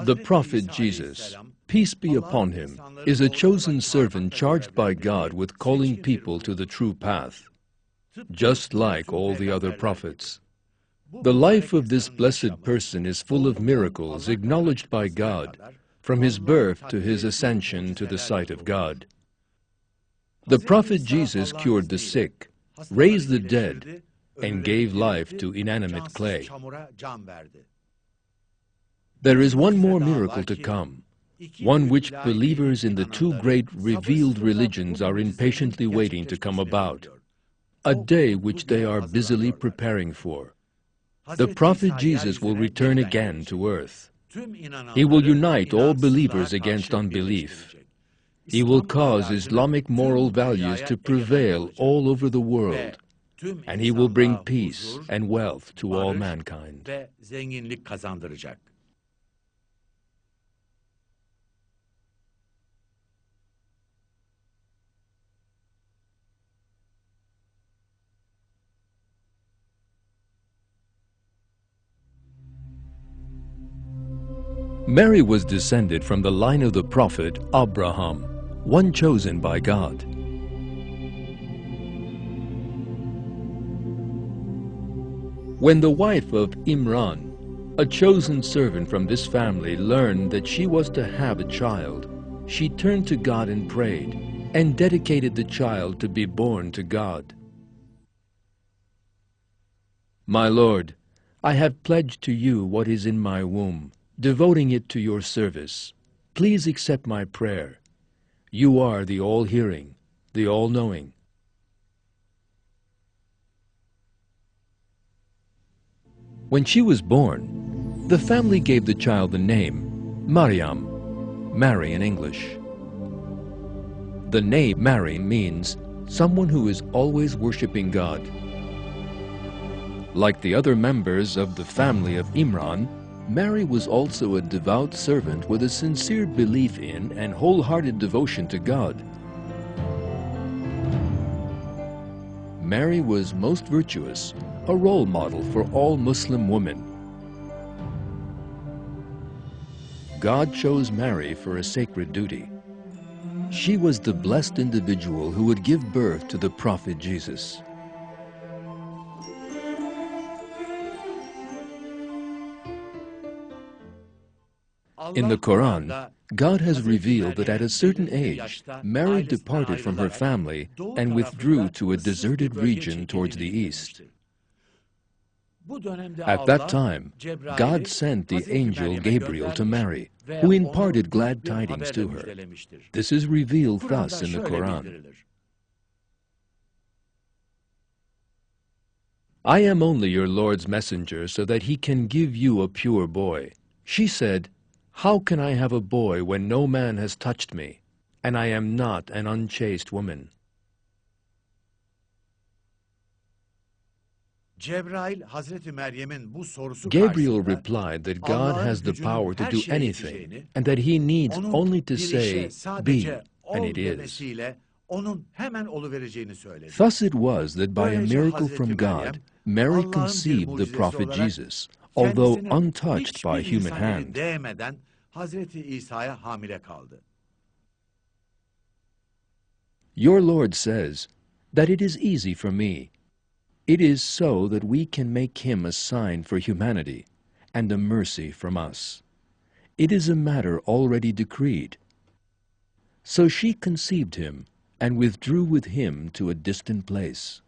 The prophet Jesus, peace be upon him, is a chosen servant charged by God with calling people to the true path, just like all the other prophets. The life of this blessed person is full of miracles acknowledged by God, from his birth to his ascension to the sight of God. The prophet Jesus cured the sick, raised the dead, and gave life to inanimate clay. There is one more miracle to come, one which believers in the two great revealed religions are impatiently waiting to come about, a day which they are busily preparing for. The prophet Jesus will return again to earth. He will unite all believers against unbelief. He will cause Islamic moral values to prevail all over the world, and he will bring peace and wealth to all mankind. Mary was descended from the line of the prophet Abraham, one chosen by God. When the wife of Imran, a chosen servant from this family, learned that she was to have a child, she turned to God and prayed, and dedicated the child to be born to God. My Lord, I have pledged to you what is in my womb, devoting it to your service. Please accept my prayer. You are the all-hearing, the all-knowing. When she was born, the family gave the child the name Maryam, Mary in English. The name Mary means someone who is always worshiping God. Like the other members of the family of Imran, Mary was also a devout servant with a sincere belief in and wholehearted devotion to God. Mary was most virtuous, a role model for all Muslim women. God chose Mary for a sacred duty. She was the blessed individual who would give birth to the prophet Jesus. In the Quran, God has revealed that at a certain age, Mary departed from her family and withdrew to a deserted region towards the east. At that time, God sent the angel Gabriel to Mary, who imparted glad tidings to her. This is revealed thus in the Quran. I am only your Lord's messenger so that he can give you a pure boy. She said, how can I have a boy when no man has touched me, and I am not an unchaste woman? Gabriel replied that God has the power to do anything, and that he needs only to say, be, and it is. Thus it was that by a miracle from God, Mary conceived the prophet Jesus, although untouched by human hand. Your Lord says that it is easy for me. It is so that we can make him a sign for humanity and a mercy from us. It is a matter already decreed. So she conceived him and withdrew with him to a distant place.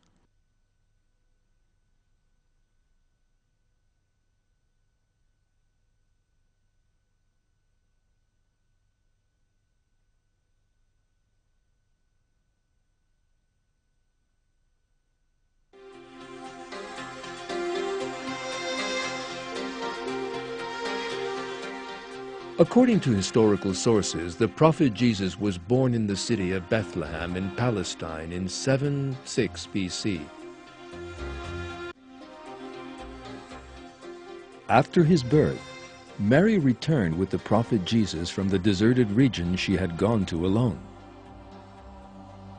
According to historical sources, the prophet Jesus was born in the city of Bethlehem in Palestine in 7-6 BC. After his birth, Mary returned with the prophet Jesus from the deserted region she had gone to alone.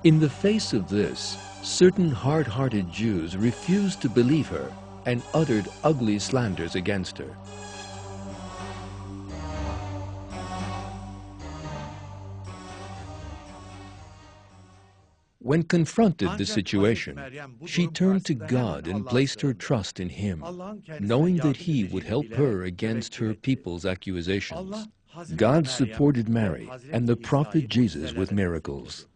In the face of this, certain hard-hearted Jews refused to believe her and uttered ugly slanders against her. When confronted the situation, she turned to God and placed her trust in Him, knowing that He would help her against her people's accusations. God supported Mary and the prophet Jesus with miracles.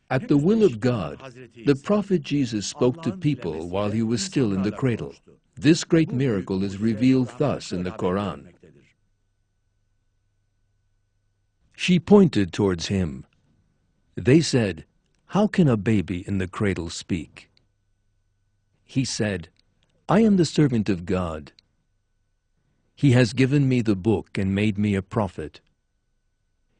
At the will of God, the prophet Jesus spoke to people while he was still in the cradle. This great miracle is revealed thus in the Quran. She pointed towards him. They said, "How can a baby in the cradle speak?" He said, "I am the servant of God. He has given me the book and made me a prophet.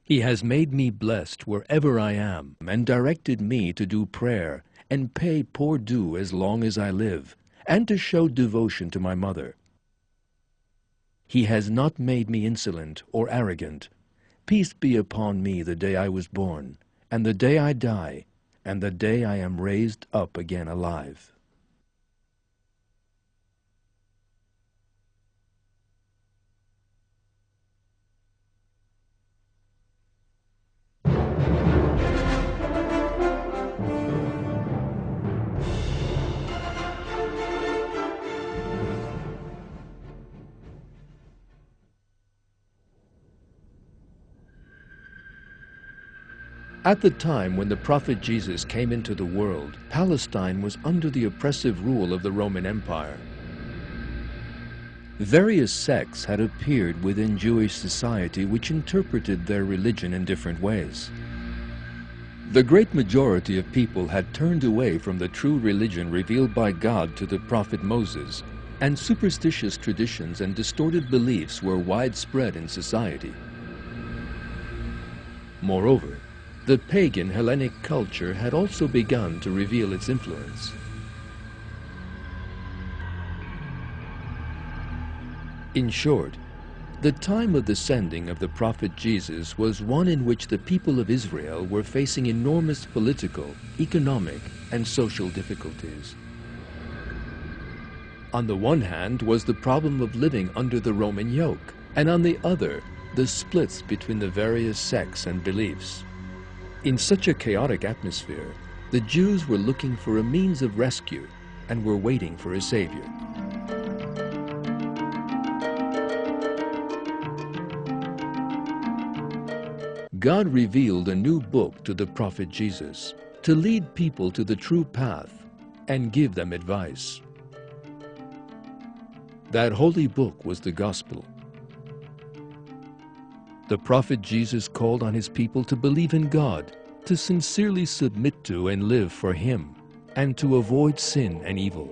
He has made me blessed wherever I am and directed me to do prayer and pay poor due as long as I live, and to show devotion to my mother. He has not made me insolent or arrogant. Peace be upon me the day I was born, and the day I die, and the day I am raised up again alive." At the time when the prophet Jesus came into the world, Palestine was under the oppressive rule of the Roman Empire. Various sects had appeared within Jewish society which interpreted their religion in different ways. The great majority of people had turned away from the true religion revealed by God to the prophet Moses, and superstitious traditions and distorted beliefs were widespread in society. Moreover, the pagan Hellenic culture had also begun to reveal its influence. In short, the time of the sending of the prophet Jesus was one in which the people of Israel were facing enormous political, economic, and social difficulties. On the one hand was the problem of living under the Roman yoke, and on the other, the splits between the various sects and beliefs. In such a chaotic atmosphere, the Jews were looking for a means of rescue and were waiting for a savior. God revealed a new book to the prophet Jesus to lead people to the true path and give them advice. That holy book was the Gospel. The prophet Jesus called on his people to believe in God, to sincerely submit to and live for Him, and to avoid sin and evil.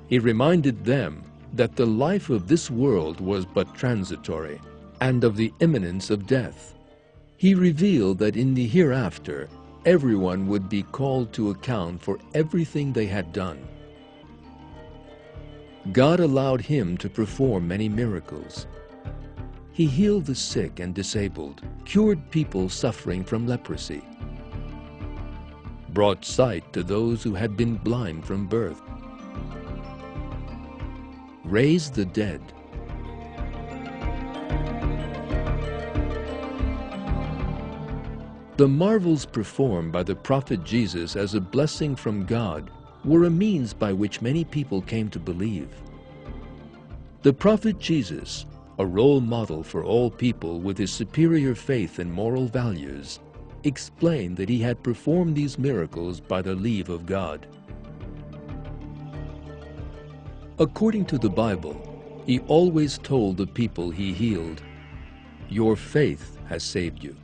He reminded them that the life of this world was but transitory, and of the imminence of death. He revealed that in the hereafter, everyone would be called to account for everything they had done. God allowed him to perform many miracles. He healed the sick and disabled, cured people suffering from leprosy, brought sight to those who had been blind from birth, raised the dead, the marvels performed by the prophet Jesus as a blessing from God were a means by which many people came to believe. The prophet Jesus, a role model for all people with his superior faith and moral values, explained that he had performed these miracles by the leave of God. According to the Bible, he always told the people he healed, "Your faith has saved you."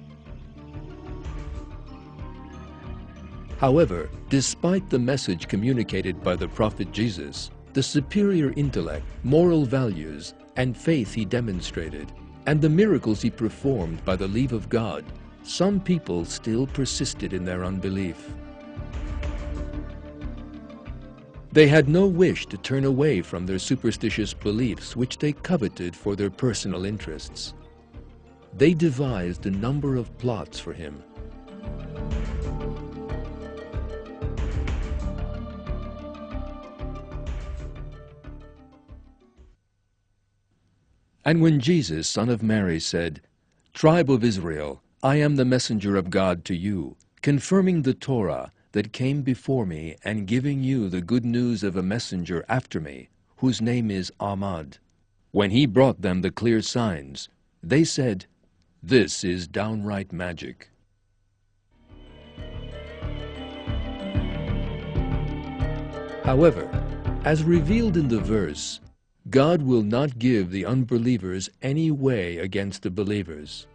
However, despite the message communicated by the prophet Jesus, the superior intellect, moral values, and faith he demonstrated, and the miracles he performed by the leave of God, some people still persisted in their unbelief. They had no wish to turn away from their superstitious beliefs which they coveted for their personal interests. They devised a number of plots for him. And when Jesus, son of Mary, said, "Tribe of Israel, I am the messenger of God to you, confirming the Torah that came before me and giving you the good news of a messenger after me, whose name is Ahmad." When he brought them the clear signs, they said, "This is downright magic." However, as revealed in the verse, God will not give the unbelievers any way against the believers.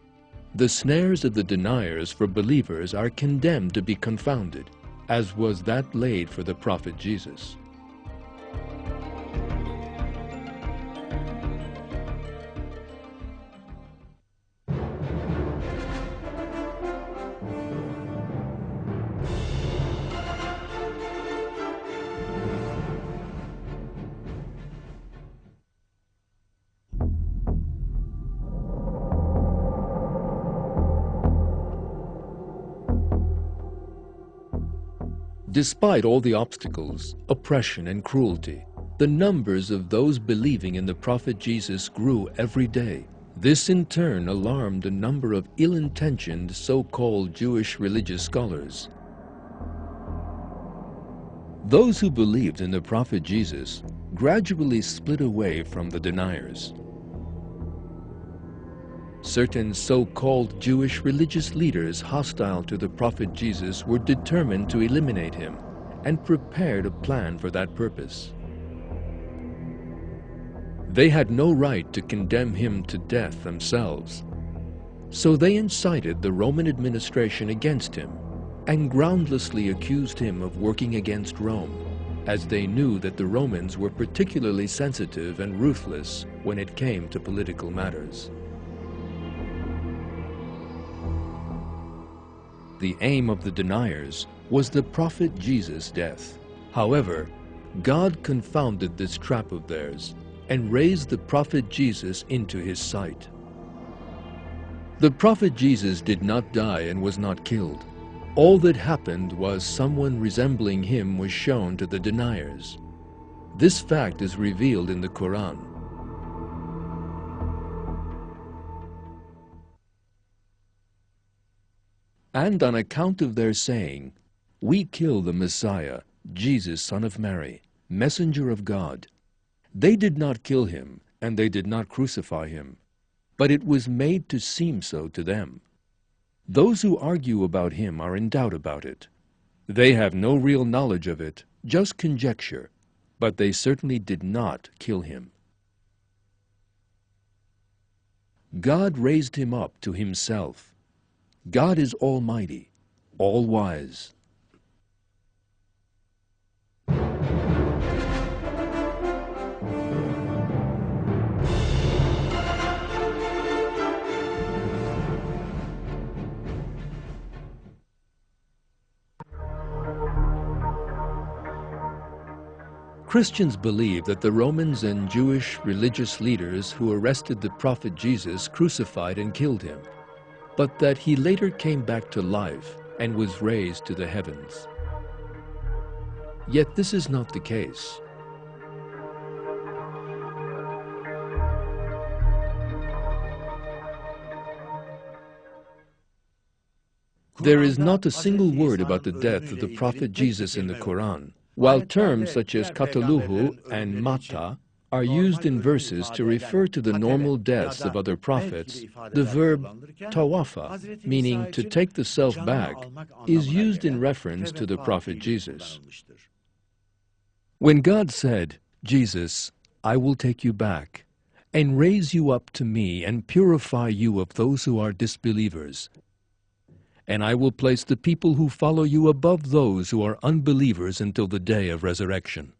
The snares of the deniers for believers are condemned to be confounded, as was that laid for the prophet Jesus. Despite all the obstacles, oppression, and cruelty, the numbers of those believing in the prophet Jesus grew every day. This in turn alarmed a number of ill-intentioned so-called Jewish religious scholars. Those who believed in the prophet Jesus gradually split away from the deniers. Certain so-called Jewish religious leaders hostile to the prophet Jesus were determined to eliminate him and prepared a plan for that purpose. They had no right to condemn him to death themselves, so they incited the Roman administration against him and groundlessly accused him of working against Rome, as they knew that the Romans were particularly sensitive and ruthless when it came to political matters. The aim of the deniers was the prophet Jesus' death. However, God confounded this trap of theirs and raised the prophet Jesus into his sight. The prophet Jesus did not die and was not killed. All that happened was someone resembling him was shown to the deniers. This fact is revealed in the Quran. And on account of their saying, "We kill the Messiah, Jesus, son of Mary, messenger of God," they did not kill him, and they did not crucify him, but it was made to seem so to them. Those who argue about him are in doubt about it. They have no real knowledge of it, just conjecture, but they certainly did not kill him. God raised him up to himself. God is almighty, all-wise. Christians believe that the Romans and Jewish religious leaders who arrested the prophet Jesus crucified and killed him, but that he later came back to life and was raised to the heavens. Yet this is not the case. There is not a single word about the death of the prophet Jesus in the Quran, while terms such as Qataluhu and Mata are used in verses to refer to the normal deaths of other prophets. The verb tawafa, meaning to take the self back, is used in reference to the prophet Jesus. When God said, "Jesus, I will take you back, and raise you up to me and purify you of those who are disbelievers, and I will place the people who follow you above those who are unbelievers until the day of resurrection."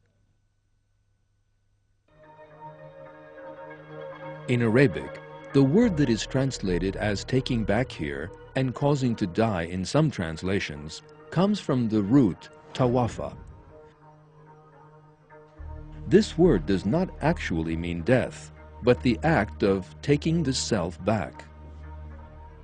In Arabic, the word that is translated as taking back here and causing to die in some translations comes from the root tawafa. This word does not actually mean death, but the act of taking the self back,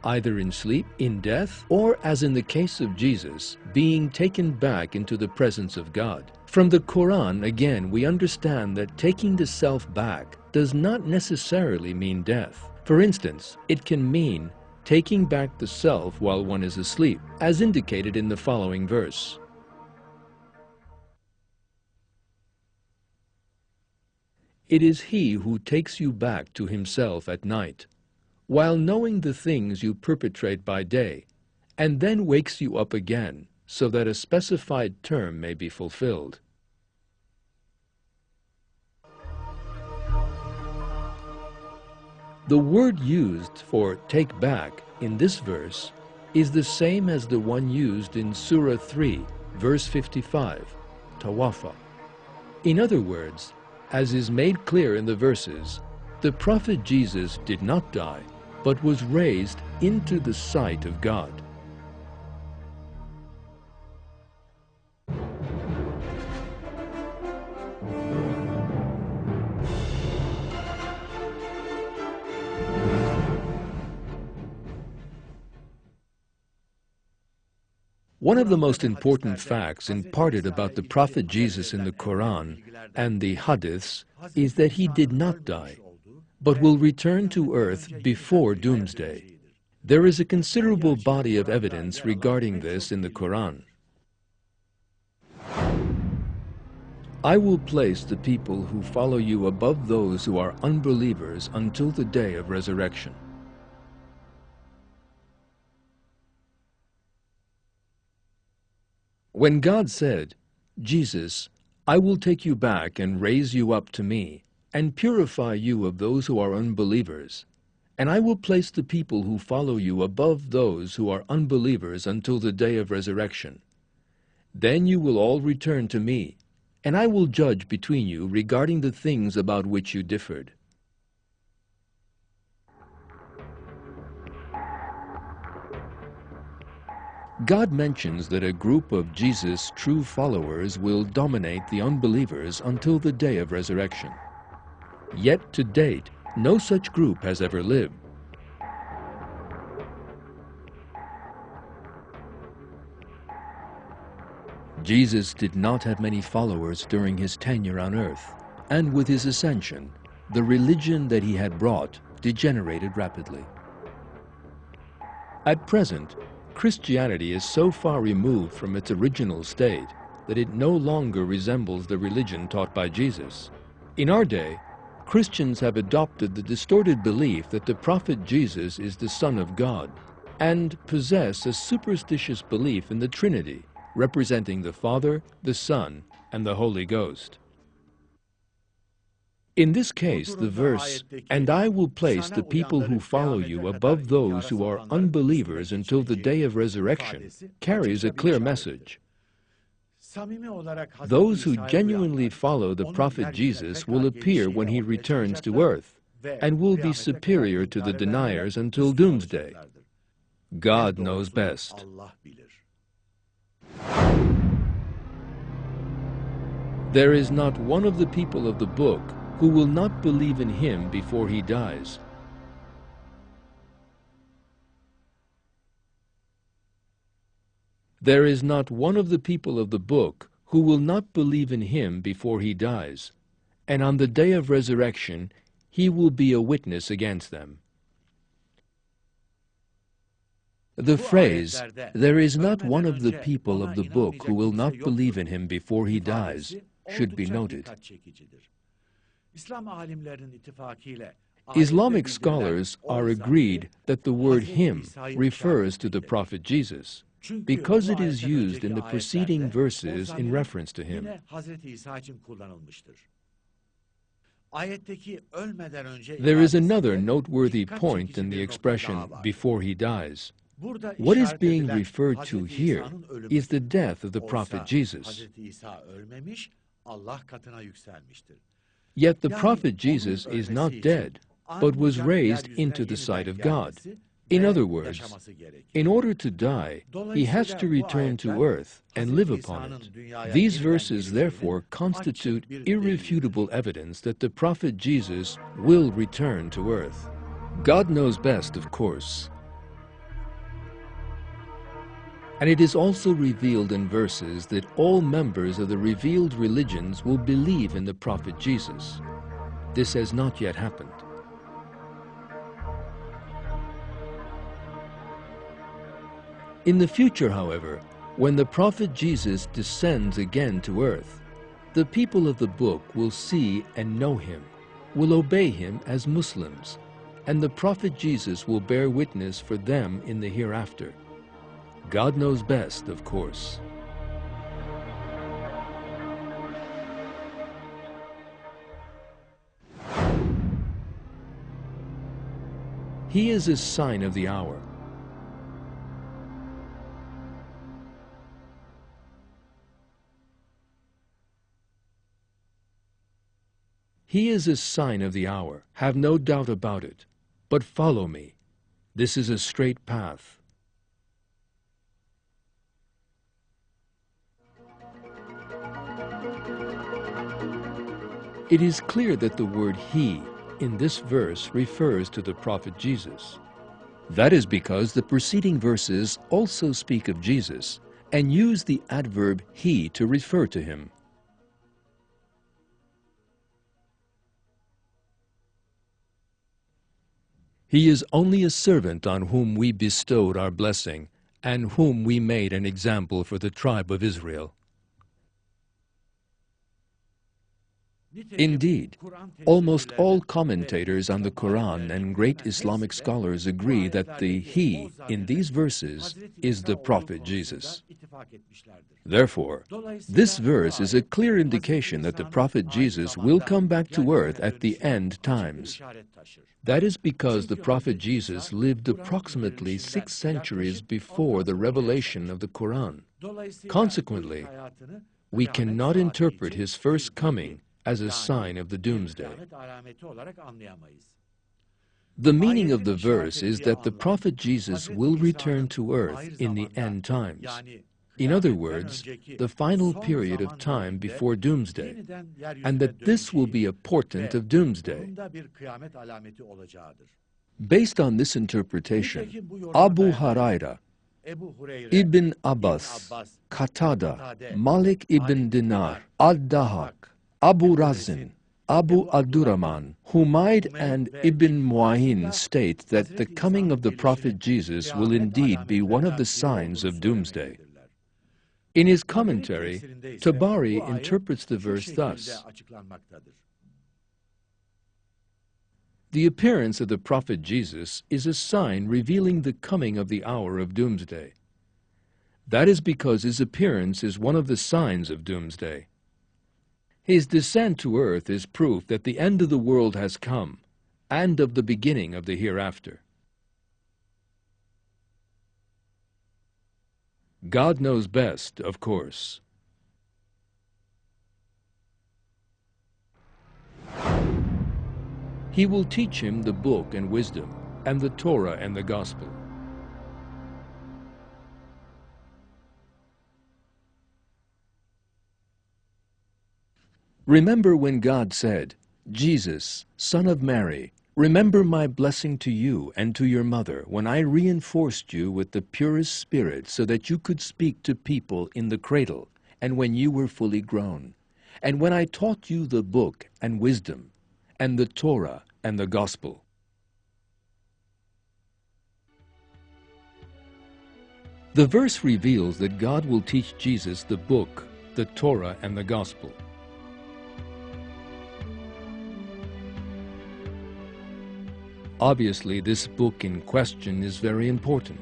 either in sleep, in death, or, as in the case of Jesus, being taken back into the presence of God. From the Quran, again, we understand that taking the self back does not necessarily mean death. For instance, it can mean taking back the self while one is asleep, as indicated in the following verse. It is he who takes you back to himself at night, while knowing the things you perpetrate by day, and then wakes you up again, so that a specified term may be fulfilled. The word used for take back in this verse is the same as the one used in Surah 3, verse 55, tawafa. In other words, as is made clear in the verses, the Prophet Jesus did not die, but was raised into the sight of God. One of the most important facts imparted about the Prophet Jesus in the Quran and the Hadiths is that he did not die, but will return to earth before doomsday. There is a considerable body of evidence regarding this in the Quran. I will place the people who follow you above those who are unbelievers until the day of resurrection. When God said, Jesus, I will take you back and raise you up to me, and purify you of those who are unbelievers, and I will place the people who follow you above those who are unbelievers until the day of resurrection. Then you will all return to me, and I will judge between you regarding the things about which you differed. God mentions that a group of Jesus' true followers will dominate the unbelievers until the day of resurrection. Yet to date, no such group has ever lived. Jesus did not have many followers during his tenure on earth, and with his ascension, the religion that he had brought degenerated rapidly. At present, Christianity is so far removed from its original state that it no longer resembles the religion taught by Jesus. In our day, Christians have adopted the distorted belief that the Prophet Jesus is the Son of God and possess a superstitious belief in the Trinity, representing the Father, the Son, and the Holy Ghost. In this case, the verse, "And I will place the people who follow you above those who are unbelievers until the day of resurrection," carries a clear message. Those who genuinely follow the Prophet Jesus will appear when he returns to earth, and will be superior to the deniers until doomsday. God knows best. There is not one of the people of the book who will not believe in him before he dies. There is not one of the people of the book who will not believe in him before he dies, and on the day of resurrection he will be a witness against them. The phrase, "There is not one of the people of the book who will not believe in him before he dies," should be noted. Islamic scholars are agreed that the word him refers to the Prophet Jesus, because it is used in the preceding verses in reference to him. There is another noteworthy point in the expression, "before he dies." What is being referred to here is the death of the Prophet Jesus. Yet the Prophet Jesus is not dead, but was raised into the sight of God. In other words, in order to die, he has to return to earth and live upon it. These verses therefore constitute irrefutable evidence that the Prophet Jesus will return to earth. God knows best, of course. And it is also revealed in verses that all members of the revealed religions will believe in the Prophet Jesus. this has not yet happened. In the future, however, when the prophet Jesus descends again to earth, the people of the book will see and know him, will obey him as Muslims, and the prophet Jesus will bear witness for them in the hereafter. God knows best, of course. He is a sign of the hour. He is a sign of the hour, have no doubt about it. But follow me. This is a straight path. It is clear that the word he in this verse refers to the prophet Jesus. That is because the preceding verses also speak of Jesus and use the adverb he to refer to him. He is only a servant on whom we bestowed our blessing and whom we made an example for the tribe of Israel. Indeed, almost all commentators on the Quran and great Islamic scholars agree that the he in these verses is the prophet Jesus. Therefore, this verse is a clear indication that the prophet Jesus will come back to earth at the end times. That is because the prophet Jesus lived approximately 6 centuries before the revelation of the Quran. Consequently, we cannot interpret his first coming as a sign of the doomsday. The meaning of the verse is that the prophet Jesus will return to earth in the end times. In other words, the final period of time before doomsday, and that this will be a portent of doomsday. Based on this interpretation, Abu Huraira, Ibn Abbas, Qatada, Malik ibn Dinar, Ad-Dahak, Abu Razin, Abu Abdurrahman, Humayd and Ibn Mu'ayin state that the coming of the prophet Jesus will indeed be one of the signs of doomsday. In his commentary, Tabari interprets the verse thus: the appearance of the prophet Jesus is a sign revealing the coming of the hour of doomsday. That is because his appearance is one of the signs of doomsday. His descent to earth is proof that the end of the world has come, and of the beginning of the hereafter. God knows best, of course. He will teach him the book and wisdom, and the Torah and the Gospel. Remember when God said, Jesus, son of Mary, remember my blessing to you and to your mother when I reinforced you with the purest spirit so that you could speak to people in the cradle and when you were fully grown, and when I taught you the book and wisdom, and the Torah and the Gospel. The verse reveals that God will teach Jesus the book, the Torah, and the Gospel. Obviously, this book in question is very important.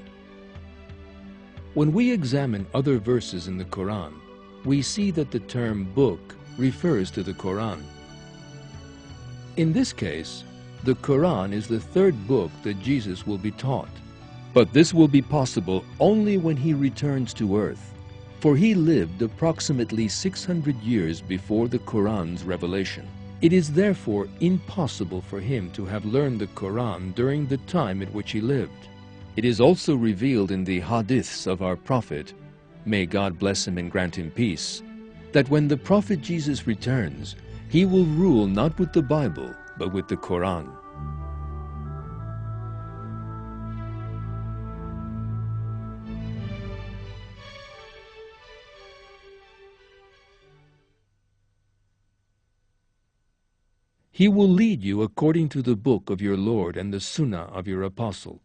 When we examine other verses in the Quran, we see that the term book refers to the Quran. In this case, the Quran is the third book that Jesus will be taught. But this will be possible only when he returns to earth, for he lived approximately 600 years before the Quran's revelation. It is therefore impossible for him to have learned the Quran during the time at which he lived. It is also revealed in the hadiths of our Prophet, may God bless him and grant him peace, that when the Prophet Jesus returns, he will rule not with the Bible, but with the Quran. He will lead you according to the book of your Lord and the sunnah of your apostle.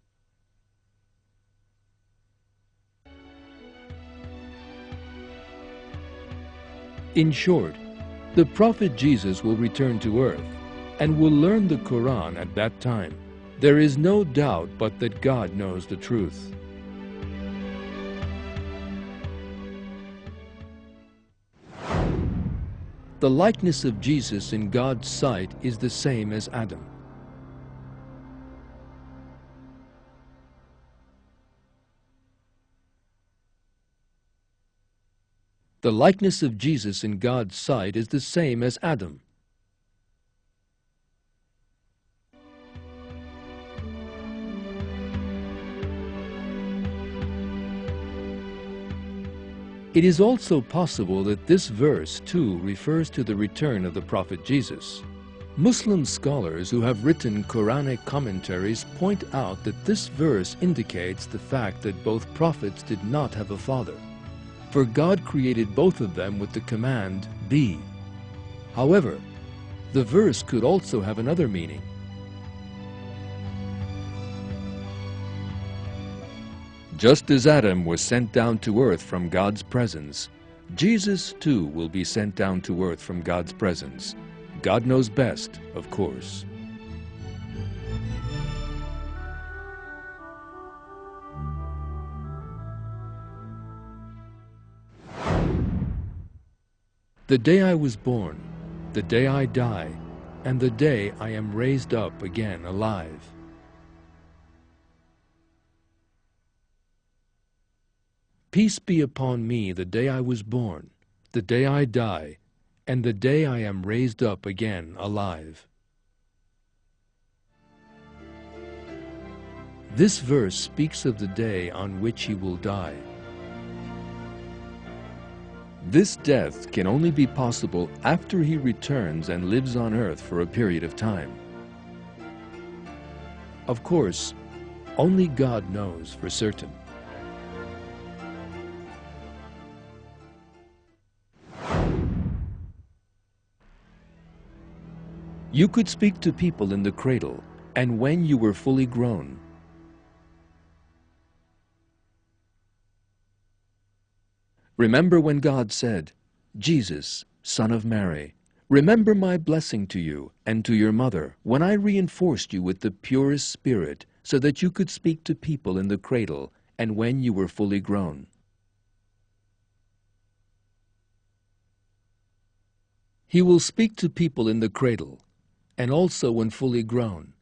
In short, the Prophet Jesus will return to earth and will learn the Quran at that time. There is no doubt but that God knows the truth. The likeness of Jesus in God's sight is the same as Adam. The likeness of Jesus in God's sight is the same as Adam. It is also possible that this verse too refers to the return of the Prophet Jesus. Muslim scholars who have written Quranic commentaries point out that this verse indicates the fact that both prophets did not have a father, for God created both of them with the command, "Be." However, the verse could also have another meaning. Just as Adam was sent down to earth from God's presence, Jesus too will be sent down to earth from God's presence. God knows best, of course. The day I was born, the day I die, and the day I am raised up again alive. Peace be upon me the day I was born, the day I die, and the day I am raised up again alive. This verse speaks of the day on which he will die. This death can only be possible after he returns and lives on earth for a period of time. Of course, only God knows for certain. You could speak to people in the cradle, and when you were fully grown. Remember when God said, "Jesus, son of Mary, remember my blessing to you and to your mother when I reinforced you with the purest spirit so that you could speak to people in the cradle and when you were fully grown." He will speak to people in the cradle and also when fully grown,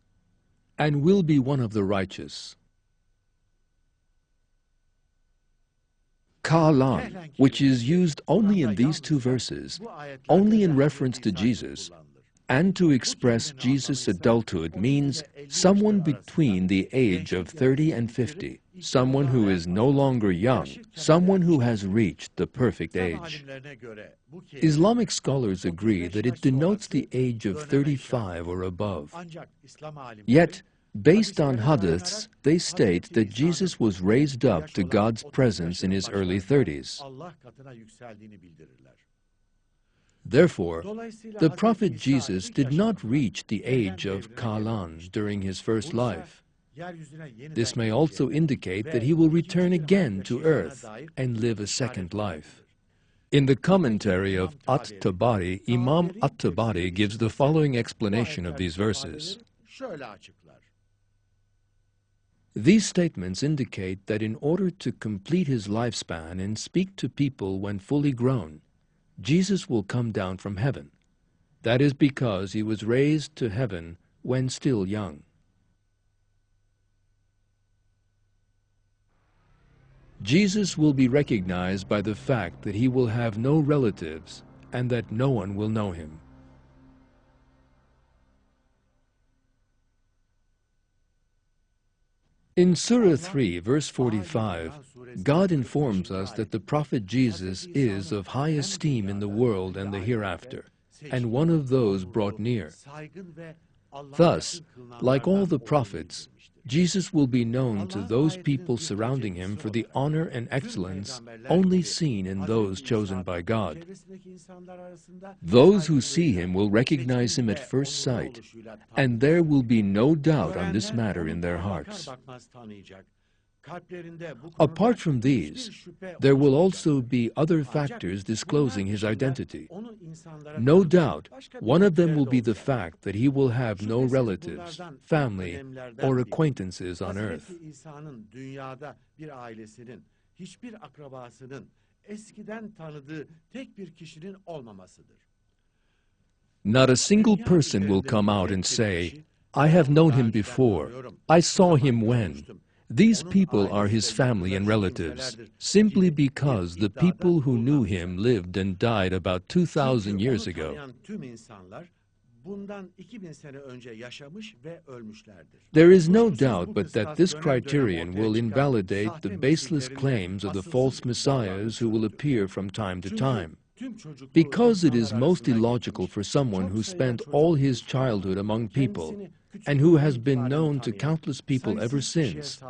and will be one of the righteous. Kalan, which is used only in these two verses, only in reference to Jesus, and to express Jesus' adulthood means someone between the age of 30 and 50, someone who is no longer young, someone who has reached the perfect age. Islamic scholars agree that it denotes the age of 35 or above. Yet, based on hadiths, they state that Jesus was raised up to God's presence in his early 30s. Therefore, the Prophet Jesus did not reach the age of Kalan during his first life. This may also indicate that he will return again to earth and live a second life. In the commentary of At-Tabari, Imam At-Tabari gives the following explanation of these verses. These statements indicate that in order to complete his lifespan and speak to people when fully grown, Jesus will come down from heaven. That is because he was raised to heaven when still young. Jesus will be recognized by the fact that he will have no relatives and that no one will know him. In Surah 3, verse 45, God informs us that the Prophet Jesus is of high esteem in the world and the hereafter, and one of those brought near. Thus, like all the prophets, Jesus will be known to those people surrounding him for the honor and excellence only seen in those chosen by God. Those who see him will recognize him at first sight, and there will be no doubt on this matter in their hearts. Apart from these, there will also be other factors disclosing his identity. No doubt, one of them will be the fact that he will have no relatives, family, or acquaintances on earth. Not a single person will come out and say, "I have known him before. I saw him when." These people are his family and relatives, simply because the people who knew him lived and died about 2,000 years ago. There is no doubt but that this criterion will invalidate the baseless claims of the false messiahs who will appear from time to time. Because it is most illogical for someone who spent all his childhood among people and who has been known to countless people ever since,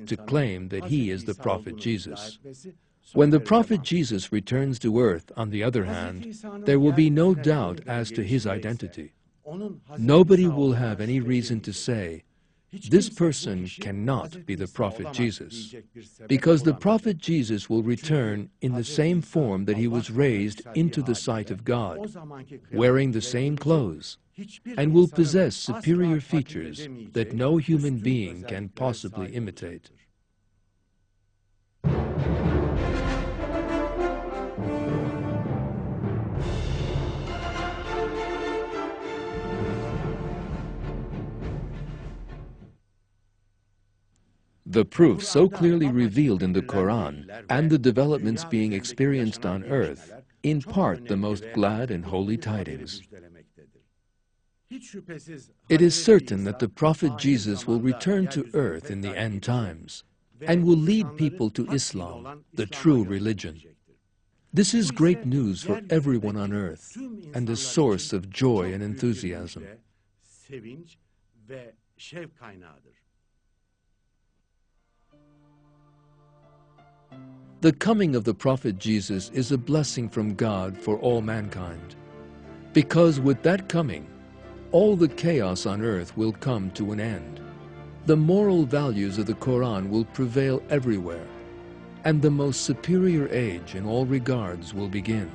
to claim that he is the prophet Jesus. When the prophet Jesus returns to earth, on the other hand, there will be no doubt as to his identity. Nobody will have any reason to say, "This person cannot be the prophet Jesus," because the prophet Jesus will return in the same form that he was raised into the sight of God, wearing the same clothes, and will possess superior features that no human being can possibly imitate. The proof so clearly revealed in the Quran and the developments being experienced on earth impart the most glad and holy tidings. It is certain that the prophet Jesus will return to earth in the end times and will lead people to Islam, the true religion. This is great news for everyone on earth and a source of joy and enthusiasm. The coming of the prophet Jesus is a blessing from God for all mankind, because with that coming, all the chaos on earth will come to an end. The moral values of the Quran will prevail everywhere, and the most superior age in all regards will begin.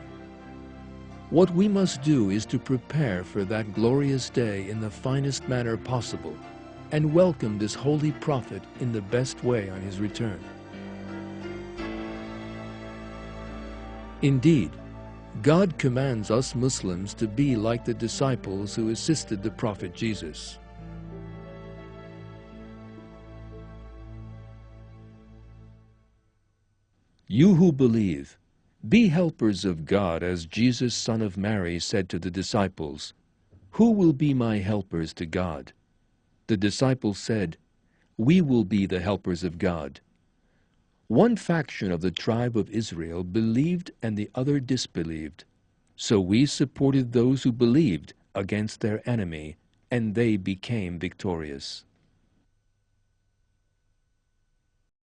What we must do is to prepare for that glorious day in the finest manner possible, and welcome this holy prophet in the best way on his return. Indeed, God commands us Muslims to be like the disciples who assisted the prophet Jesus. You who believe, be helpers of God, as Jesus, son of Mary, said to the disciples, "Who will be my helpers to God?" The disciples said, "We will be the helpers of God." One faction of the tribe of Israel believed and the other disbelieved. So we supported those who believed against their enemy, and they became victorious.